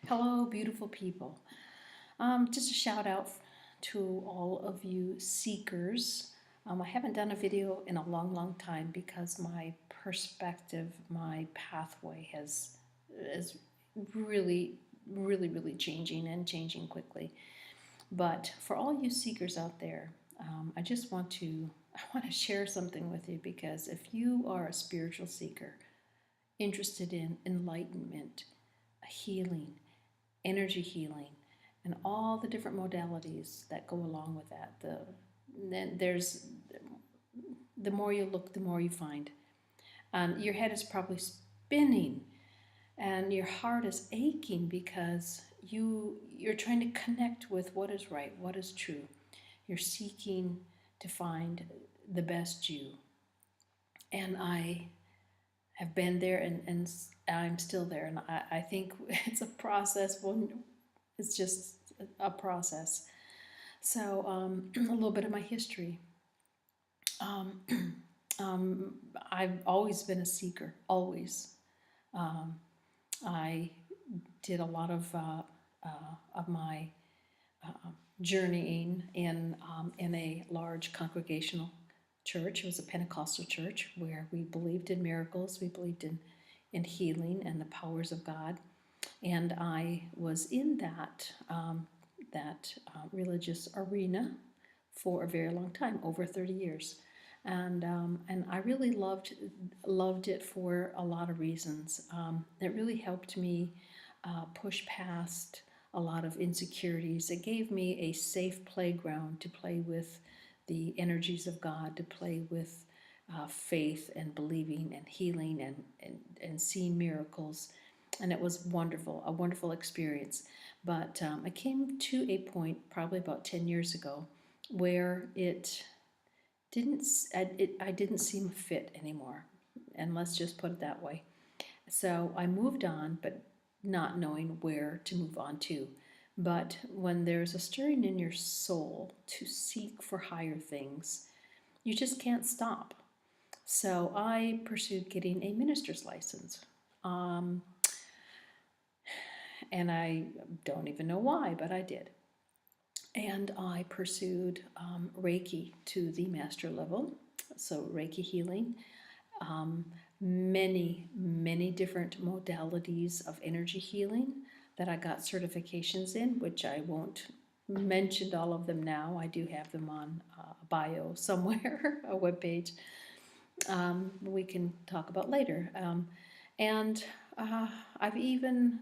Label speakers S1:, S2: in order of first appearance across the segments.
S1: Hello, beautiful people. Just a shout out to all of you seekers. I haven't done a video in a long, long time because my perspective, my pathway is really, really changing and changing quickly. But for all you seekers out there, I just I want to share something with you because if you are a spiritual seeker interested in enlightenment, healing, energy healing, and all the different modalities that go along with that. Then there's the more you look, the more you find. Your head is probably spinning, and your heart is aching because you're trying to connect with what is right, what is true. You're seeking to find the best you. And I have been there, and I'm still there. And I think it's a process. It's just a process. So, a little bit of my history. Um, I've always been a seeker, always. Um, I did a lot of my journeying in a large congregational church. It was a Pentecostal church where we believed in miracles, we believed in healing and the powers of God. And I was in that religious arena for a very long time, over 30 years. And I really loved it for a lot of reasons. It really helped me push past a lot of insecurities. It gave me a safe playground to play with the energies of God, to play with faith and believing and healing and seeing miracles. And it was wonderful, a wonderful experience. But I came to a point probably about 10 years ago where I didn't seem fit anymore. And let's just put it that way. So I moved on, but not knowing where to move on to. But when there's a stirring in your soul to seek for higher things, you just can't stop. So I pursued getting a minister's license. Um, and I don't even know why, but I did. And I pursued Reiki to the master level, so Reiki healing, many different modalities of energy healing that I got certifications in, which I won't mention all of them now. I do have them on a bio somewhere, a webpage. We can talk about later. And I've even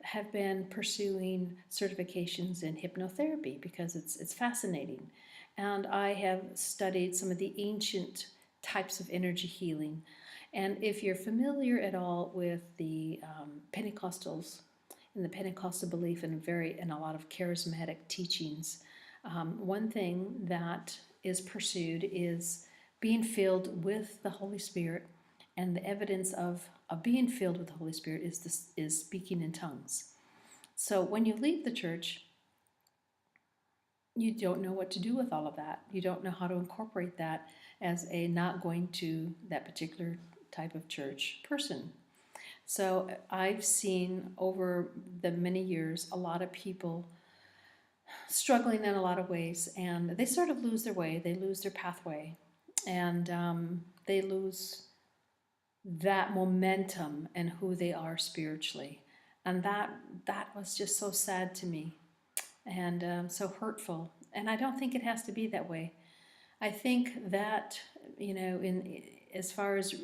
S1: have been pursuing certifications in hypnotherapy because it's fascinating. And I have studied some of the ancient types of energy healing. And if you're familiar at all with the Pentecostals and the Pentecostal belief and a lot of charismatic teachings, one thing that is pursued is being filled with the Holy Spirit, and the evidence of being filled with the Holy Spirit is speaking in tongues. So when you leave the church, you don't know what to do with all of that. You don't know how to incorporate that as a not going to that particular type of church person. So I've seen over the many years a lot of people struggling in a lot of ways, and they sort of lose their way, they lose their pathway, and they lose that momentum and who they are spiritually. And that was just so sad to me, and so hurtful. And I don't think it has to be that way. I think that, in as far as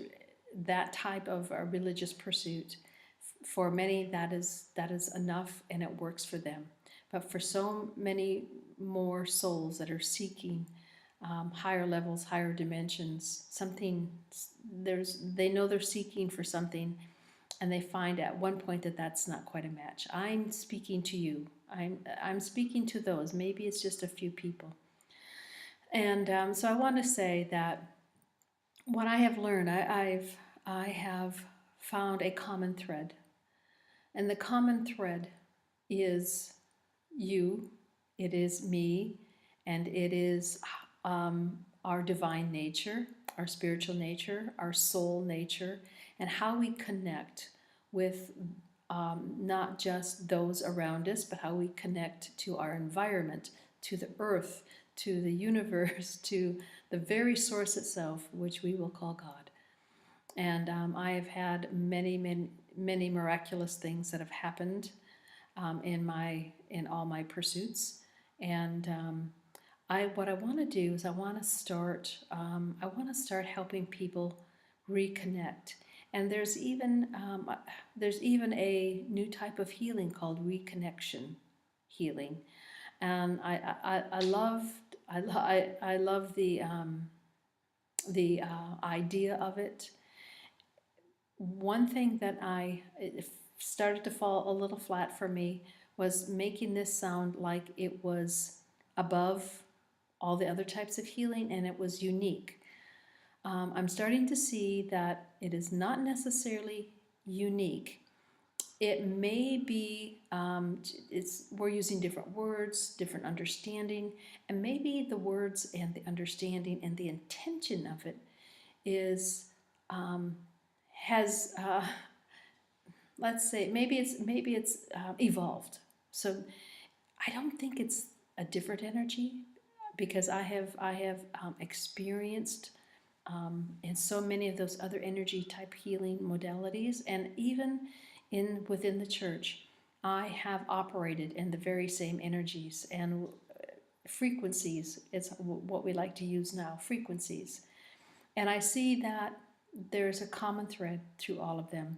S1: that type of a religious pursuit, for many that is enough, and it works for them. But for so many more souls that are seeking higher levels, higher dimensions, they know they're seeking for something, and they find at one point that that's not quite a match. I'm speaking to you. I'm speaking to those. Maybe it's just a few people. And so I want to say that what I have learned, I have found a common thread, and the common thread is you, it is me, and it is our divine nature, our spiritual nature, our soul nature, and how we connect with not just those around us, but how we connect to our environment, to the earth, to the universe, to the very source itself, which we will call God. And I have had many miraculous things that have happened in all my pursuits. And what I want to do is I want to start helping people reconnect. And there's even a new type of healing called reconnection healing. And I love the idea of it. One thing that it started to fall a little flat for me was making this sound like it was above all the other types of healing and it was unique. I'm starting to see that it is not necessarily unique. It may be, we're using different words, different understanding, and maybe the words and the understanding and the intention of it is, let's say, maybe it's evolved. So I don't think it's a different energy because I have experienced in so many of those other energy type healing modalities, and even within the church, I have operated in the very same energies and frequencies. It's what we like to use now, frequencies. And I see that there's a common thread through all of them.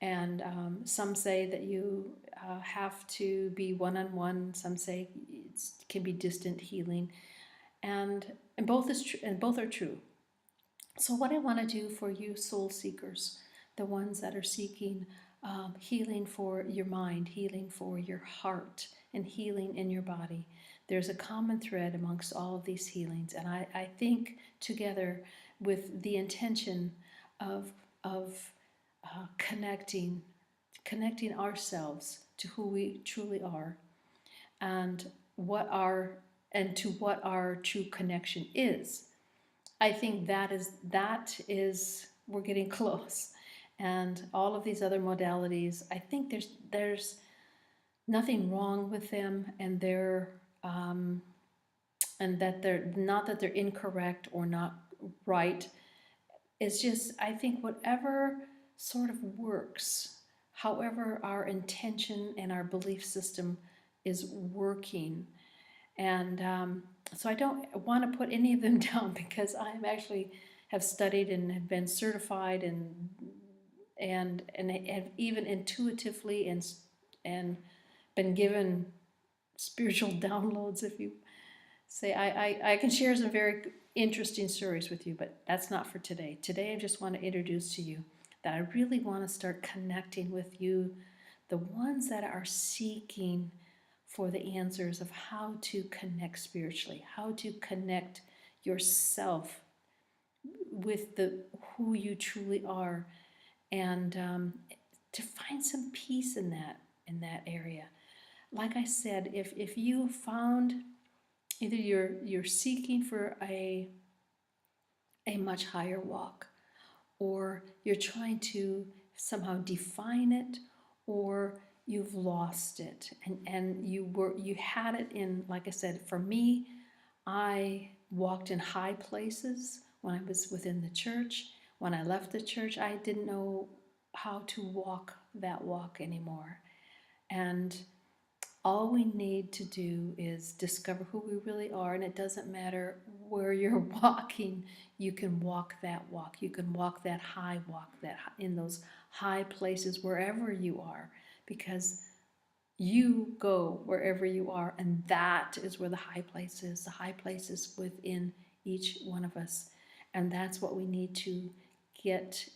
S1: And some say that you have to be one-on-one. Some say it can be distant healing, and both are true. So what I want to do for you soul seekers, the ones that are seeking healing for your mind, healing for your heart, and healing in your body, there's a common thread amongst all of these healings. And I think together with the intention of connecting ourselves to who we truly are, and what our true connection is. I think that is we're getting close. And all of these other modalities, I think there's nothing wrong with them, and that they're not that they're incorrect or not right. It's just, I think whatever sort of works, however our intention and our belief system is working. And so I don't want to put any of them down because I actually have studied and have been certified and have even intuitively and been given spiritual downloads, if you say. I can share some very interesting stories with you, but that's not for today. Today I just want to introduce to you that I really want to start connecting with you, the ones that are seeking for the answers of how to connect spiritually, how to connect yourself with who you truly are, and to find some peace in that area. Like I said, if you found either you're seeking for a much higher walk, or you're trying to somehow define it, or you've lost it, and you had it in, like I said, for me, I walked in high places when I was within the church. When I left the church, I didn't know how to walk that walk anymore. And all we need to do is discover who we really are, and it doesn't matter where you're walking. You can walk that walk. You can walk that high walk, in those high places wherever you are, because you go wherever you are, and that is where the high place is. The high place is within each one of us, and that's what we need to get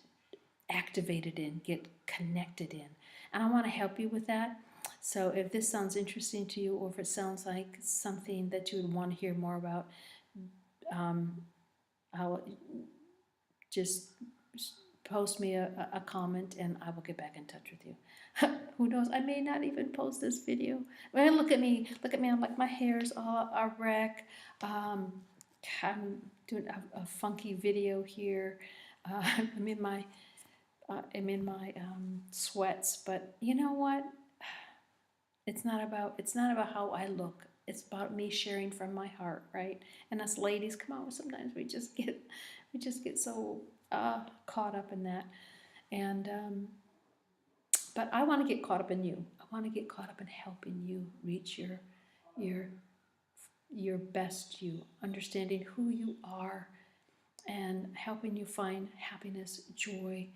S1: activated in, get connected in. And I want to help you with that. So if this sounds interesting to you, or if it sounds like something that you would want to hear more about, I'll just post me a comment and I will get back in touch with you. Who knows, I may not even post this video. Well, look at me, I'm like, my hair's all a wreck. I'm doing a funky video here. I'm in my am in my sweats, but you know what? It's not about how I look. It's about me sharing from my heart, right? And us ladies, come on, sometimes we just get so caught up in that. And but I want to get caught up in you. I want to get caught up in helping you reach your your best you, understanding who you are, and helping you find happiness, joy,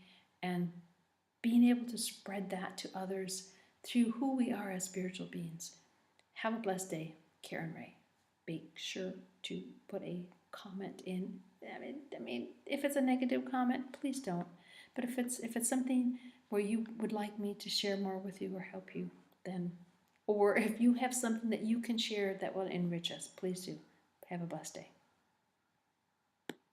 S1: and being able to spread that to others through who we are as spiritual beings. Have a blessed day, Karen Ray. Make sure to put a comment in. I mean, if it's a negative comment, please don't. But if it's something where you would like me to share more with you or help you, then, or if you have something that you can share that will enrich us, please do. Have a blessed day.